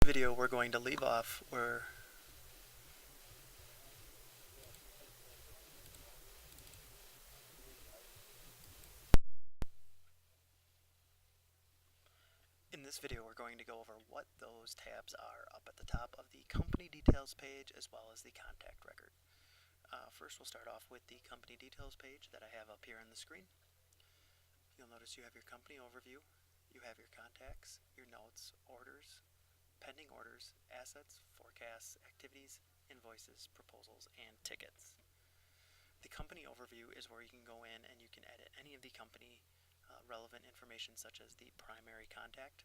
Video we're going to leave off where in this video we're going to go over what those tabs are up at the top of the company details page as well as the contact record. First we'll start off with the company details page that I have up here on the screen. You'll notice you have your company overview, you have your contacts, your notes, orders, pending orders, assets, forecasts, activities, invoices, proposals, and tickets. The company overview is where you can go in and you can edit any of the company relevant information such as the primary contact,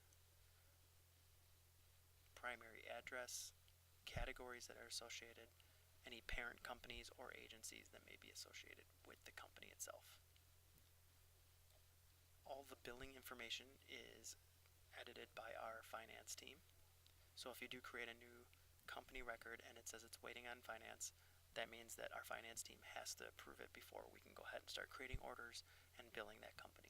primary address, categories that are associated, any parent companies or agencies that may be associated with the company itself. All the billing information is edited by our finance team. So if you do create a new company record and it says it's waiting on finance, that means that our finance team has to approve it before we can go ahead and start creating orders and billing that company.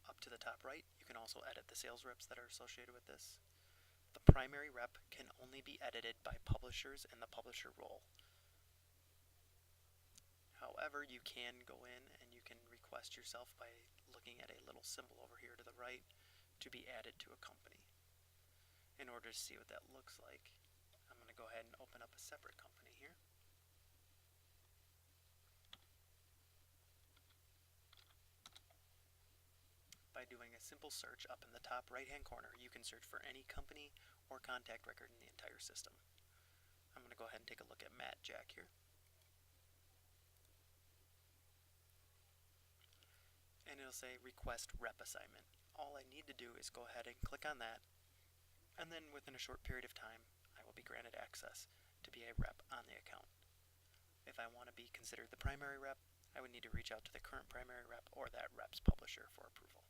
Up to the top right, you can also edit the sales reps that are associated with this. The primary rep can only be edited by publishers and the publisher role. However, you can go in and you can request yourself by looking at a little symbol over here to the right to be added to a company. In order to see what that looks like, I'm going to go ahead and open up a separate company here. By doing a simple search up in the top right hand corner, you can search for any company or contact record in the entire system. I'm going to go ahead and take a look at Matt Jack here. And it'll say request rep assignment. All I need to do is go ahead and click on that, and then within a short period of time I will be granted access to be a rep on the account. If I want to be considered the primary rep, I would need to reach out to the current primary rep or that rep's publisher for approval.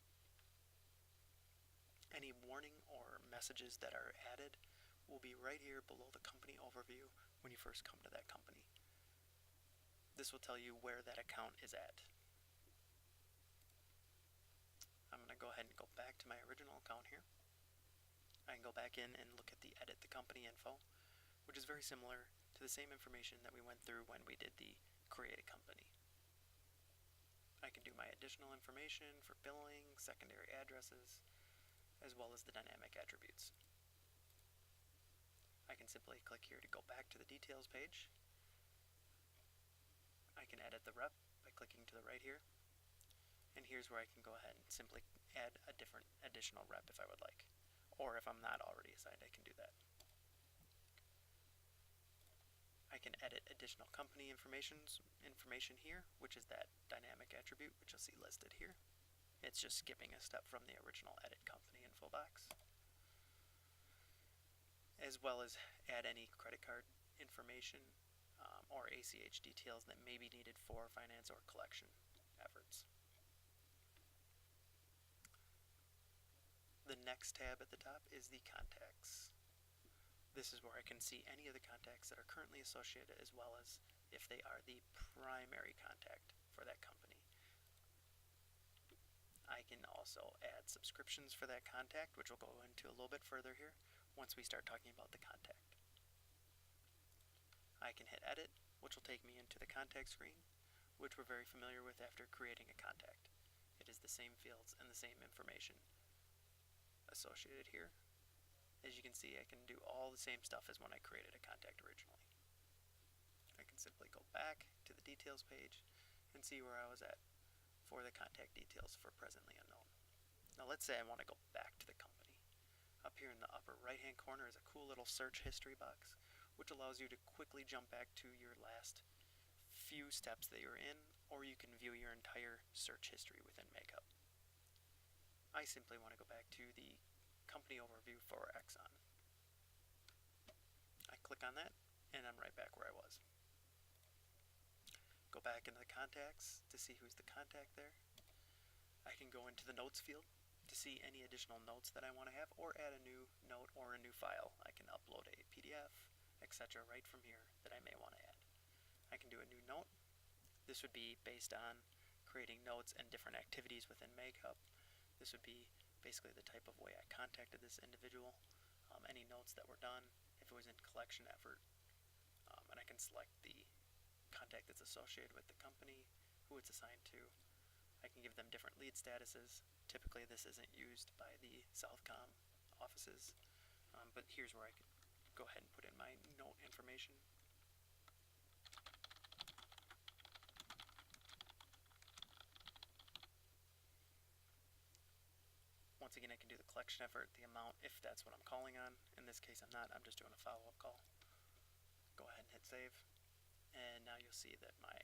Any warning or messages that are added will be right here below the company overview when you first come to that company. This will tell you where that account is at. I'm going to go ahead and go back to my original account here. I can go back in and look at the edit the company info, which is very similar to the same information that we went through when we did the create a company. I can do my additional information for billing, secondary addresses, as well as the dynamic attributes. I can simply click here to go back to the details page. I can edit the rep by clicking to the right here. And here's where I can go ahead and simply add a different additional rep if I would like. Or if I'm not already assigned, I can do that. I can edit additional company information here, which is that dynamic attribute, which you'll see listed here. It's just skipping a step from the original edit company info box. As well as add any credit card information or ACH details that may be needed for finance or collection efforts. The next tab at the top is the contacts. This is where I can see any of the contacts that are currently associated, as well as if they are the primary contact for that company. I can also add subscriptions for that contact, which we'll go into a little bit further here once we start talking about the contact. I can hit edit, which will take me into the contact screen, which we're very familiar with after creating a contact. It is the same fields and the same information associated here. As you can see, I can do all the same stuff as when I created a contact originally. I can simply go back to the details page and see where I was at for the contact details for presently unknown. Now let's say I want to go back to the company. Up here in the upper right hand corner is a cool little search history box, which allows you to quickly jump back to your last few steps that you're in, or you can view your entire search history within Makeup. I simply want to go back to the company overview for Exxon. I click on that, and I'm right back where I was. Go back into the contacts to see who's the contact there. I can go into the notes field to see any additional notes that I want to have, or add a new note or a new file. I can upload a PDF, etc. right from here that I may want to add. I can do a new note. This would be based on creating notes and different activities within Makeup. This would be basically the type of way I contacted this individual, any notes that were done, if it was in collection effort, and I can select the contact that's associated with the company, who it's assigned to. I can give them different lead statuses. Typically this isn't used by the Southcom offices, but here's where I could go ahead and put in my note information. Once again, I can do the collection effort, the amount, if that's what I'm calling on. In this case, I'm not. I'm just doing a follow-up call. Go ahead and hit save. And now you'll see that my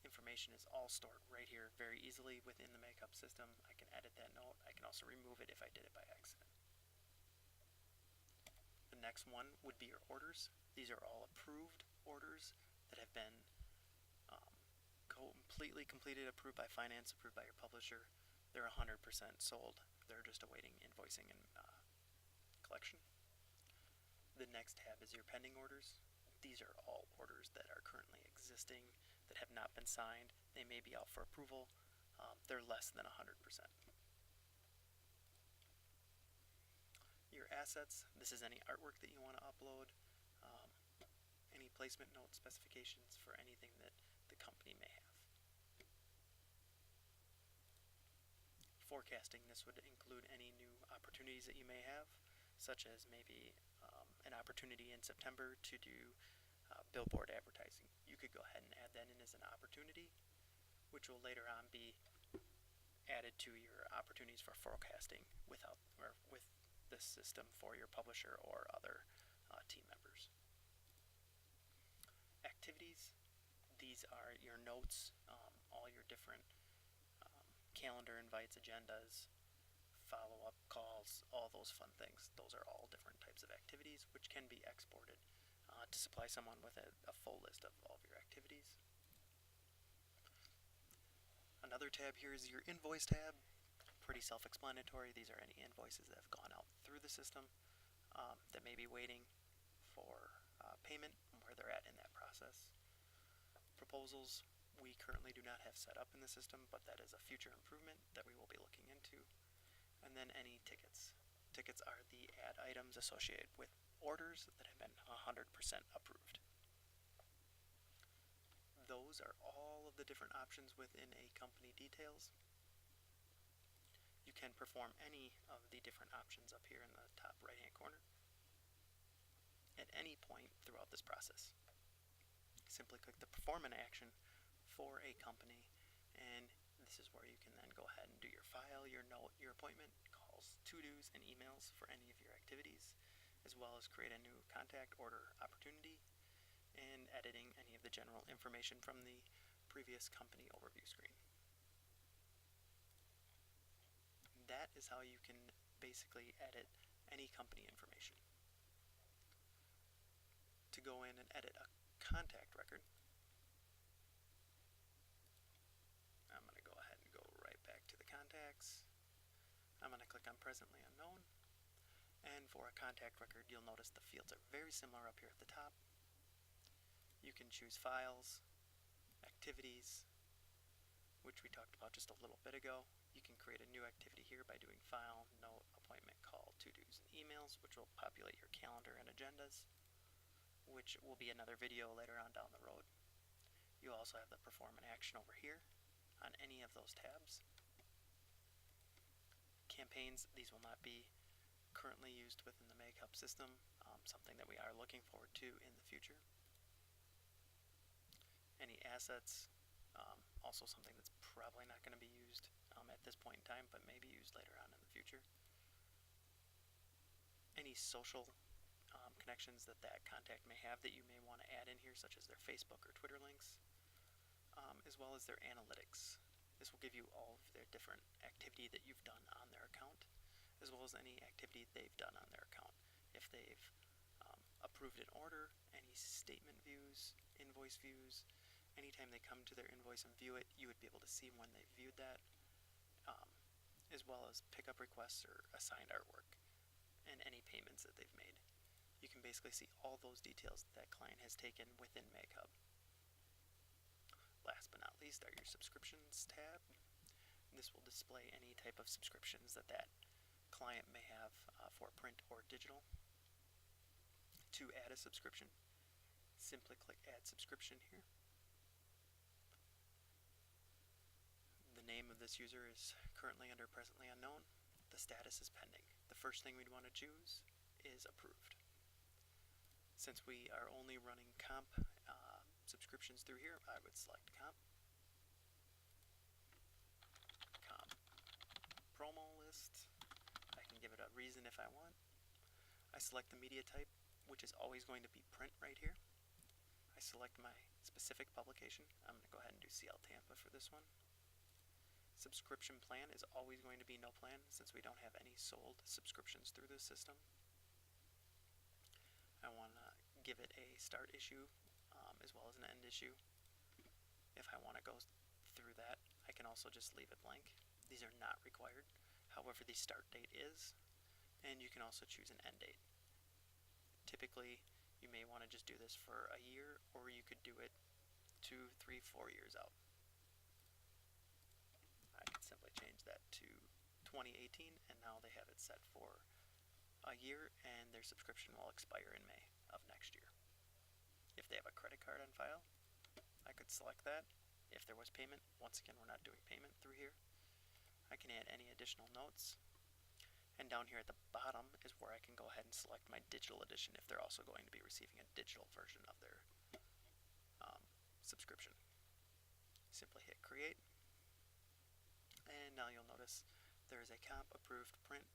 information is all stored right here very easily within the Makeup system. I can edit that note. I can also remove it if I did it by accident. The next one would be your orders. These are all approved orders that have been completely completed, approved by finance, approved by your publisher. They're 100% sold. They're just awaiting invoicing and collection. The next tab is your pending orders. These are all orders that are currently existing that have not been signed. They may be out for approval. They're less than 100%. Your assets, this is any artwork that you want to upload, any placement note specifications for anything that the company may have. Forecasting, this would include any new opportunities that you may have, such as maybe an opportunity in September to do billboard advertising. You could go ahead and add that in as an opportunity, which will later on be added to your opportunities for forecasting with this system for your publisher or other team members. Activities, these are your notes, all your different calendar invites, agendas, follow-up calls, all those fun things. Those are all different types of activities which can be exported to supply someone with a full list of all of your activities. Another tab here is your invoice tab. Pretty self-explanatory. These are any invoices that have gone out through the system that may be waiting for payment and where they're at in that process. Proposals, we currently do not have set up in the system, but that is a future improvement that we will be looking into. And then any tickets. Tickets are the ad items associated with orders that have been 100% approved. Those are all of the different options within a company details. You can perform any of the different options up here in the top right hand corner at any point throughout this process. Simply click the perform an action for a company, and this is where you can then go ahead and do your file, your note, your appointment, calls, to-dos, and emails for any of your activities, as well as create a new contact order opportunity, and editing any of the general information from the previous company overview screen. That is how you can basically edit any company information. To go in and edit a contact record, I'm going to go ahead and go right back to the contacts. I'm going to click on presently unknown, and for a contact record you'll notice the fields are very similar up here at the top. You can choose files, activities, which we talked about just a little bit ago. You can create a new activity here by doing file, note, appointment, call, to-dos, and emails, which will populate your calendar and agendas, which will be another video later on down the road. You also have the perform an action over here on any of those tabs. Campaigns, these will not be currently used within the Makeup system, something that we are looking forward to in the future. Any assets, also something that's probably not going to be used at this point in time, but may be used later on in the future. Any social connections that contact may have that you may want to add in here, such as their Facebook or Twitter links, as well as their analytics. This will give you all of their different activity that you've done on their account, as well as any activity they've done on their account. If they've approved an order, any statement views, invoice views, anytime they come to their invoice and view it, you would be able to see when they viewed that, as well as pickup requests or assigned artwork, and any payments that they've made. You can basically see all those details that client has taken within Makeup. Last but not least are your subscriptions tab. This will display any type of subscriptions that that client may have for print or digital. To add a subscription, simply click Add Subscription here. The name of this user is currently under presently unknown. The status is pending. The first thing we'd want to choose is approved. Since we are only running comp subscriptions through here, I would select comp promo list. I can give it a reason if I want. I select the media type, which is always going to be print right here. I select my specific publication. I'm going to go ahead and do CL Tampa for this one. Subscription plan is always going to be no plan since we don't have any sold subscriptions through this system. I want to give it a start issue as well as an end issue. If I want to go through that, I can also just leave it blank. These are not required. However, the start date is, and you can also choose an end date. Typically, you may want to just do this for a year, or you could do it 2, 3, 4 years out. I can simply change that to 2018, and now they have it set for a year, and their subscription will expire in May of next year. If they have a credit card on file, I could select that. If there was payment, once again, we're not doing payment through here. I can add any additional notes. And down here at the bottom is where I can go ahead and select my digital edition if they're also going to be receiving a digital version of their subscription. Simply hit create. And now you'll notice there is a comp approved print,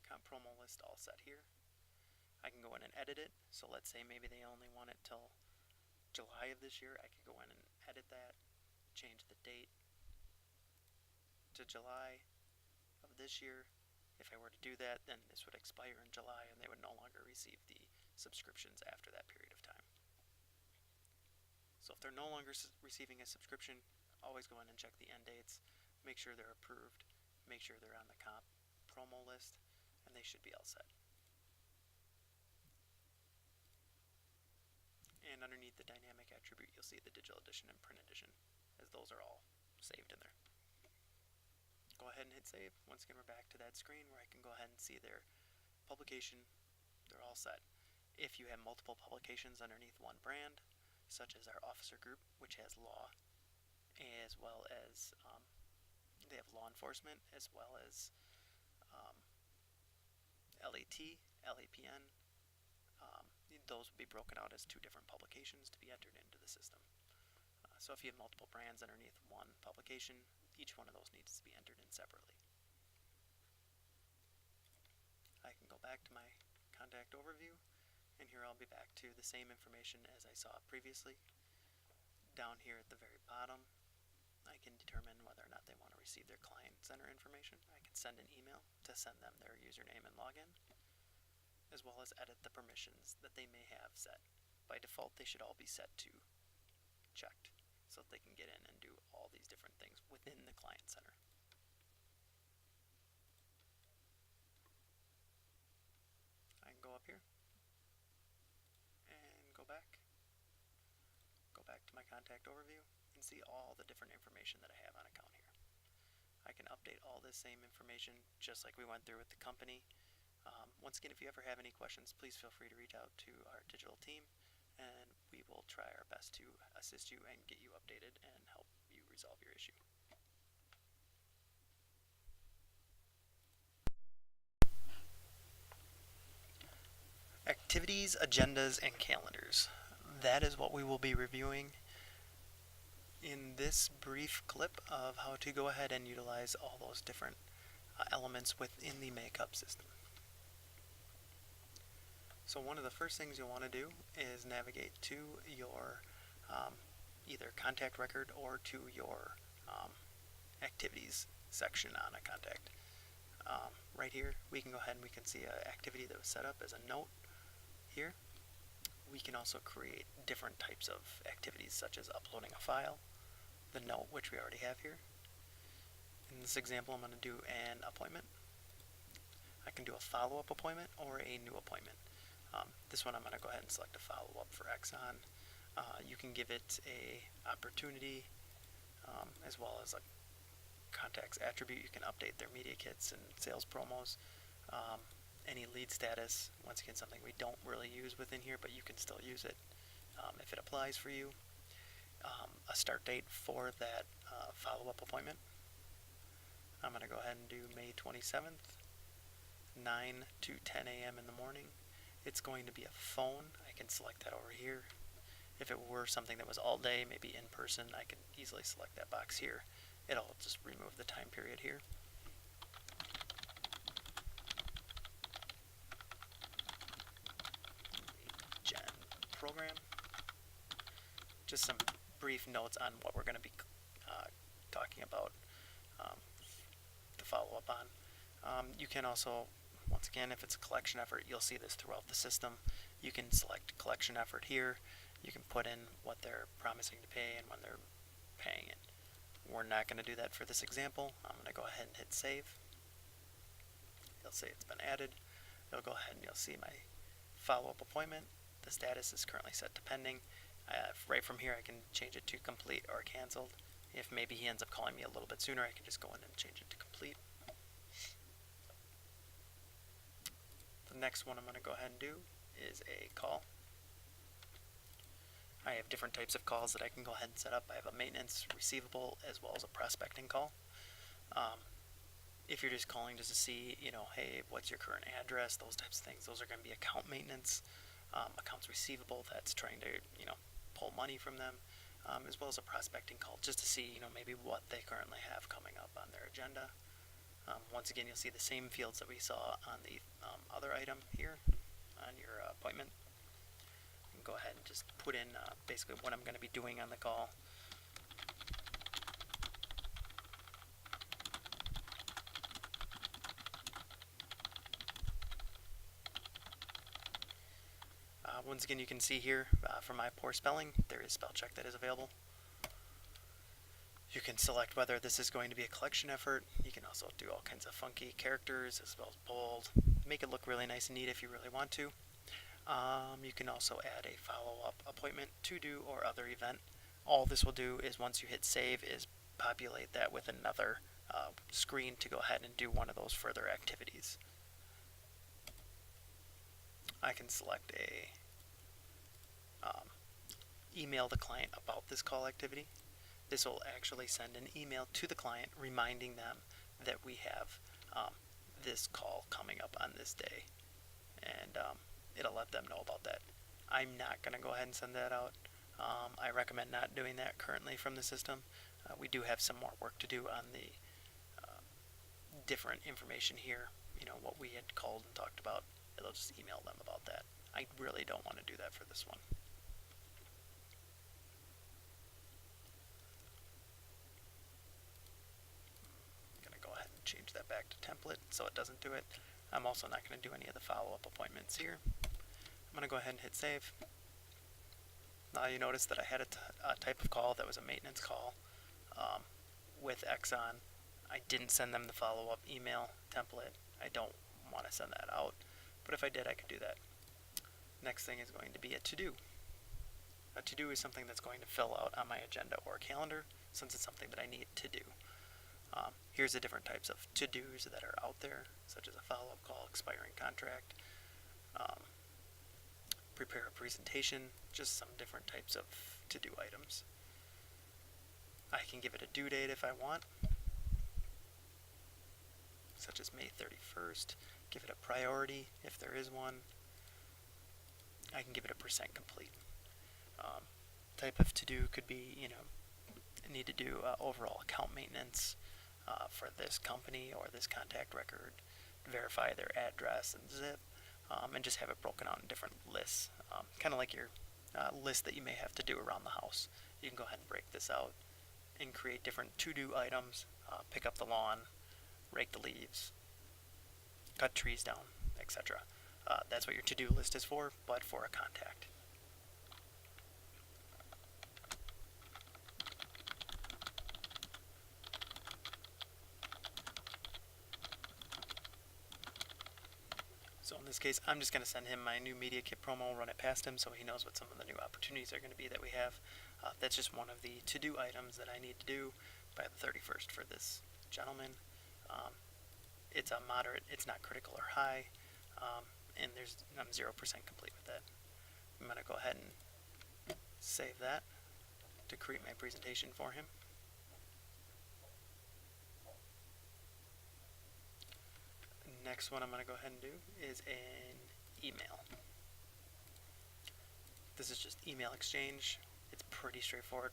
comp promo list all set here. I can go in and edit it. So let's say maybe they only want it till July of this year. I could go in and edit that, change the date to July of this year. If I were to do that, then this would expire in July and they would no longer receive the subscriptions after that period of time. So if they're no longer receiving a subscription, always go in and check the end dates, make sure they're approved, make sure they're on the comp promo list, and they should be all set. And underneath the dynamic attribute, you'll see the digital edition and print edition, as those are all saved in there. Go ahead and hit save. Once again, we're back to that screen where I can go ahead and see their publication. They're all set. If you have multiple publications underneath one brand, such as our officer group, which has law, as well as they have law enforcement, as well as LAT, LAPN, those would be broken out as 2 different publications to be entered into the system. So if you have multiple brands underneath one publication, each one of those needs to be entered in separately. I can go back to my contact overview, and here I'll be back to the same information as I saw previously. Down here at the very bottom, I can determine whether or not they want to receive their client center information. I can send an email to send them their username and login, as well as edit the permissions that they may have set. By default, they should all be set to checked, so that they can get in and do all these different things within the client center. I can go up here and go back to my contact overview and see all the different information that I have on account here. I can update all this same information just like we went through with the company. Once again, if you ever have any questions, please feel free to reach out to our digital team, and we will try our best to assist you and get you updated and help you resolve your issue. Activities, agendas, and calendars. That is what we will be reviewing in this brief clip of how to go ahead and utilize all those different elements within the Makeup system. So one of the first things you'll want to do is navigate to your either contact record or to your activities section on a contact. Right here, we can go ahead and we can see an activity that was set up as a note here. We can also create different types of activities, such as uploading a file, the note, which we already have here. In this example, I'm going to do an appointment. I can do a follow-up appointment or a new appointment. This one I'm going to go ahead and select a follow-up for Exxon. You can give it a opportunity as well as contacts attribute, you can update their media kits and sales promos. Any lead status, once again, something we don't really use within here, but you can still use it if it applies for you. A start date for that follow-up appointment. I'm going to go ahead and do May 27th, 9 to 10 a.m. in the morning. It's going to be a phone. I can select that over here. If it were something that was all day, maybe in person, I can easily select that box here. It'll just remove the time period here. Gen program. Just some brief notes on what we're going to be talking about to follow up on. You can also, once again, if it's a collection effort, you'll see this throughout the system. You can select collection effort here. You can put in what they're promising to pay and when they're paying it. We're not going to do that for this example. I'm going to go ahead and hit save. You'll see it's been added. You'll go ahead and you'll see my follow-up appointment. The status is currently set to pending. Right from here I can change it to complete or canceled. If maybe he ends up calling me a little bit sooner, I can just go in and change it to complete. The next one I'm going to go ahead and do is a call. I have different types of calls that I can go ahead and set up. I have a maintenance, receivable, as well as a prospecting call. If you're just calling just to see, hey, what's your current address, those types of things, those are going to be account maintenance. Accounts receivable, that's trying to, pull money from them, as well as a prospecting call just to see, maybe what they currently have coming up on their agenda. Once again, you'll see the same fields that we saw on the other item here on your appointment. You can go ahead and just put in basically what I'm going to be doing on the call. Once again, you can see here for my poor spelling, there is spell check that is available. You can select whether this is going to be a collection effort. You can also do all kinds of funky characters as well as bold. Make it look really nice and neat if you really want to. You can also add a follow-up appointment, to-do, or other event. All this will do is once you hit save is populate that with another screen to go ahead and do one of those further activities. I can select a email the client about this call activity. This will actually send an email to the client reminding them that we have this call coming up on this day, and it'll let them know about that. I'm not going to go ahead and send that out. I recommend not doing that currently from the system. We do have some more work to do on the different information here, what we had called and talked about. It'll just email them about that. I really don't want to do that for this one. I'm going to go ahead and change that back to template so it doesn't do it. I'm also not going to do any of the follow-up appointments here. I'm going to go ahead and hit save. Now you notice that I had a type of call that was a maintenance call with Exxon. I didn't send them the follow-up email template. I don't want to send that out, but if I did, I could do that. Next thing is going to be a to-do. A to-do is something that's going to fill out on my agenda or calendar since it's something that I need to do. Here's the different types of to-dos that are out there, such as a follow-up call, expiring contract, prepare a presentation, just some different types of to-do items. I can give it a due date if I want, such as May 31st. Give it a priority if there is one. I can give it a % complete. Type of to-do could be, need to do overall account maintenance for this company or this contact record, verify their address and zip, and just have it broken out in different lists, kind of like your list that you may have to do around the house. You can go ahead and break this out and create different to-do items, pick up the lawn, rake the leaves, cut trees down, etc. That's what your to-do list is for, but for a contact. So in this case, I'm just going to send him my new media kit promo, run it past him so he knows what some of the new opportunities are going to be that we have. That's just one of the to-do items that I need to do by the 31st for this gentleman. It's a moderate, it's not critical or high, and I'm 0% complete with that. I'm going to go ahead and save that to create my presentation for him. Next one I'm going to go ahead and do is an email. This is just email exchange. It's pretty straightforward.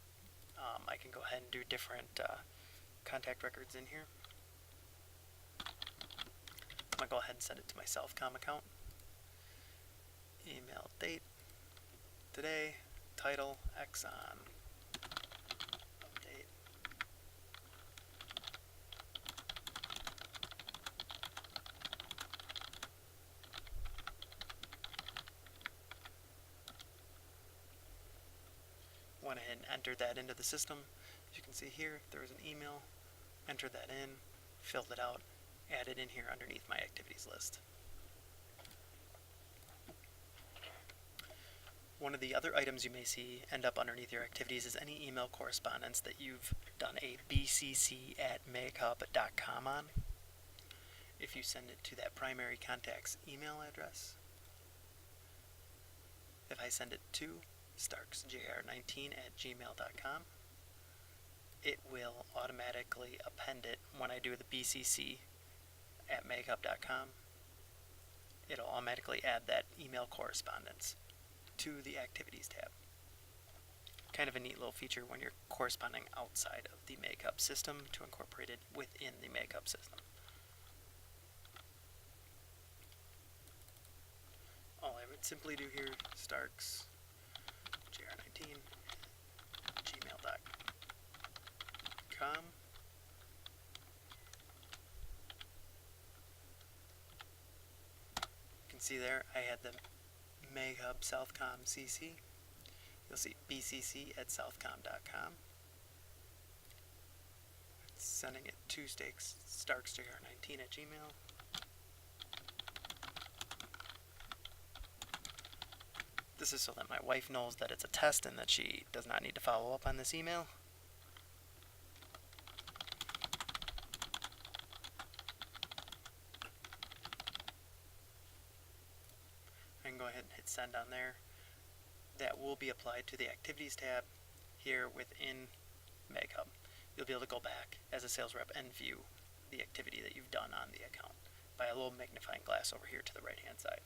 I can go ahead and do different contact records in here. I'm going to go ahead and send it to my Southcom account. Email date, today, title, Exxon, update. Went ahead and entered that into the system. As you can see here, there was an email, entered that in, filled it out, added in here underneath my activities list. One of the other items you may see end up underneath your activities is any email correspondence that you've done a bcc@meghub.com on. If you send it to that primary contact's email address, if I send it to starksjr19@gmail.com, it will automatically append it when I do the bcc@meghub.com. It'll automatically add that email correspondence to the Activities tab. Kind of a neat little feature when you're corresponding outside of the MegHub system to incorporate it within the MegHub system. All I would simply do here, Starks JR19 gmail.com. You can see there I had the MegHub Southcom CC. You'll see bcc@southcom.com. Sending it to starksjr19@gmail. This is so that my wife knows that it's a test and that she does not need to follow up on this email. I can go ahead and hit send on there. That will be applied to the Activities tab here within MegHub. You'll be able to go back as a sales rep and view the activity that you've done on the account by a little magnifying glass over here to the right hand side.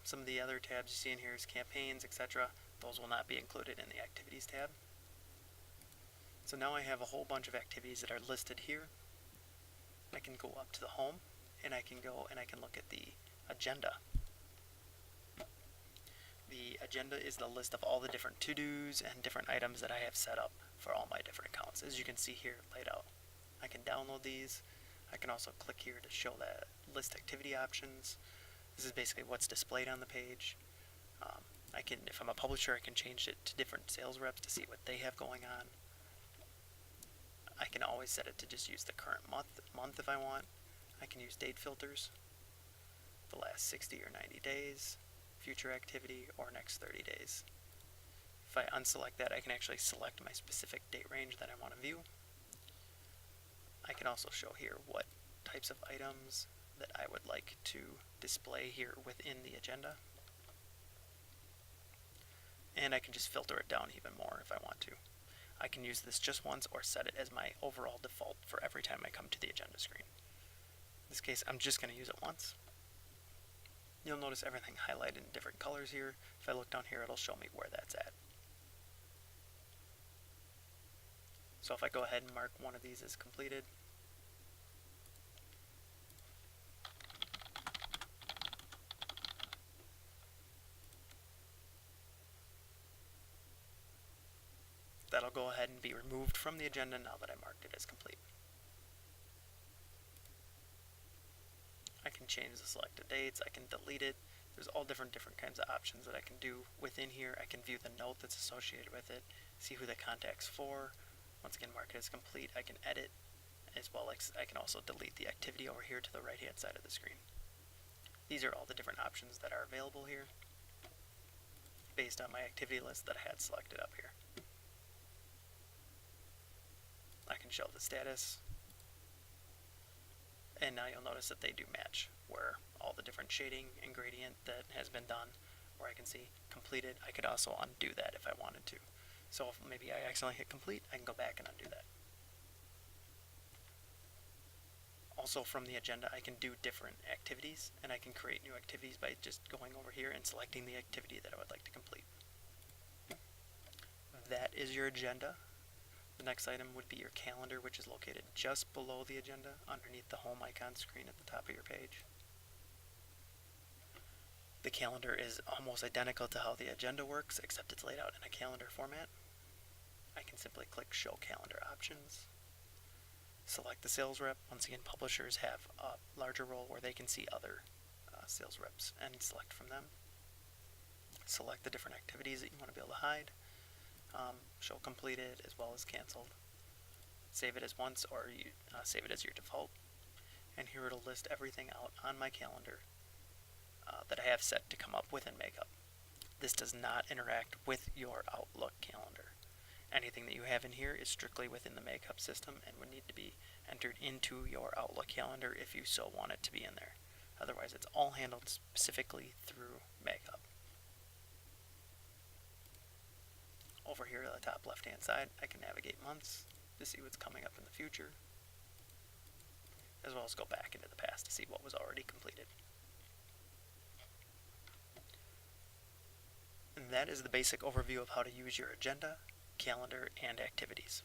Some of the other tabs you see in here is campaigns, etc. Those will not be included in the Activities tab. So now I have a whole bunch of activities that are listed here. I can go up to the home and I can go and I can look at the agenda. The agenda is the list of all the different to-dos and different items that I have set up for all my different accounts. As you can see here laid out. I can download these. I can also click here to show that list activity options. This is basically what's displayed on the page. If I'm a publisher, I can change it to different sales reps to see what they have going on. I can always set it to just use the current month if I want. I can use date filters, the last 60 or 90 days, future activity, or next 30 days. If I unselect that, I can actually select my specific date range that I want to view. I can also show here what types of items that I would like to display here within the agenda. And I can just filter it down even more if I want to. I can use this just once or set it as my overall default for every time I come to the agenda screen. In this case, I'm just going to use it once. You'll notice everything highlighted in different colors here. If I look down here, it'll show me where that's at. So if I go ahead and mark one of these as completed, that'll go ahead and be removed from the agenda now that I marked it as complete. I can change the selected dates, I can delete it. There's all different kinds of options that I can do within here. I can view the note that's associated with it, see who the contact's for. Once again, mark it as complete. I can edit, as well as I can also delete the activity over here to the right hand side of the screen. These are all the different options that are available here based on my activity list that I had selected up here. show the status. And now you'll notice that they do match, where all the different shading and gradient that has been done, where I can see completed. I could also undo that if I wanted to. So if maybe I accidentally hit complete, I can go back and undo that. Also from the agenda, I can do different activities, and I can create new activities by just going over here and selecting the activity that I would like to complete. That is your agenda. The next item would be your calendar, which is located just below the agenda, underneath the home icon screen at the top of your page. The calendar is almost identical to how the agenda works, except it's laid out in a calendar format. I can simply click Show Calendar Options. Select the sales rep. Once again, publishers have a larger role where they can see other sales reps and select from them. Select the different activities that you want to be able to hide. Show completed as well as canceled. Save it as once, or you save it as your default. And here it'll list everything out on my calendar that I have set to come up within Makeup. This does not interact with your Outlook calendar. Anything that you have in here is strictly within the Makeup system and would need to be entered into your Outlook calendar if you so want it to be in there. Otherwise, it's all handled specifically through Makeup. Over here at the top left-hand side, I can navigate months to see what's coming up in the future, as well as go back into the past to see what was already completed. And that is the basic overview of how to use your agenda, calendar, and activities.